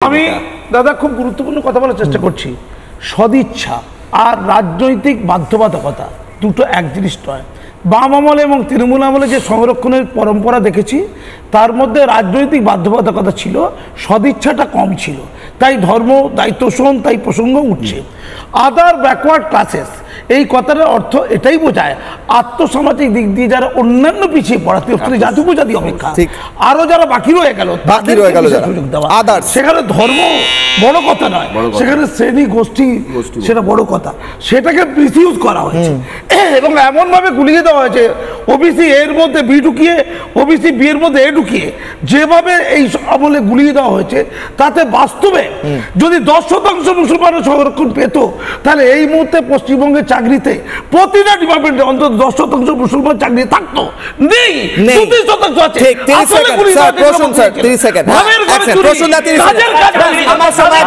আমি দাদা খুব গুরুত্বপূর্ণ কথা বলার চেষ্টা করছি। সদিচ্ছা আর রাজনৈতিক বাধ্যবাধকতা দুটো এক জিনিস নয়। বাম আমলে এবং তৃণমূল আমলে যে সংরক্ষণের পরম্পরা দেখেছি তার মধ্যে রাজনৈতিক বাধ্যবাধকতা ছিল, সদিচ্ছাটা কম ছিল, তাই ধর্ম দায়িত্বশোধন তাই প্রসঙ্গ উঠছে। আদার ব্যাকওয়ার্ড ক্লাসেস এই কথাটার অর্থ এটাই বোঝায় আর্থসামাজিক দিক দিয়ে যারা অন্যান্য পিছিয়ে পড়া জাতি উপজাতি অপেক্ষা আরো যারা বাকি রয়ে গেল সুযোগ দেওয়া। সেখানে ধর্ম বড় কথা নয়, সেখানে শ্রেণী গোষ্ঠী সেটা বড় কথা, সেটাকে মিসইউজ করা হয়েছে এবং এমন ভাবে গুলিয়ে দেওয়া হয়েছে ওবিসি এর মধ্যে বি ঢুকিয়ে ওবিসি বি এর মধ্যে এ ঢুকিয়ে যেভাবে এই আমলে গুলিয়ে দেওয়া হয়েছে তাতে বাস্তবে যদি 10% মুসলমানের সংরক্ষণ পেত তাহলে এই মুহূর্তে পশ্চিমবঙ্গের চাকরিতে প্রতিটা ডিপার্টমেন্টে অন্তত 10% মুসলমান চাকরি থাকতো। নেই, 30% আছে। আমার সময়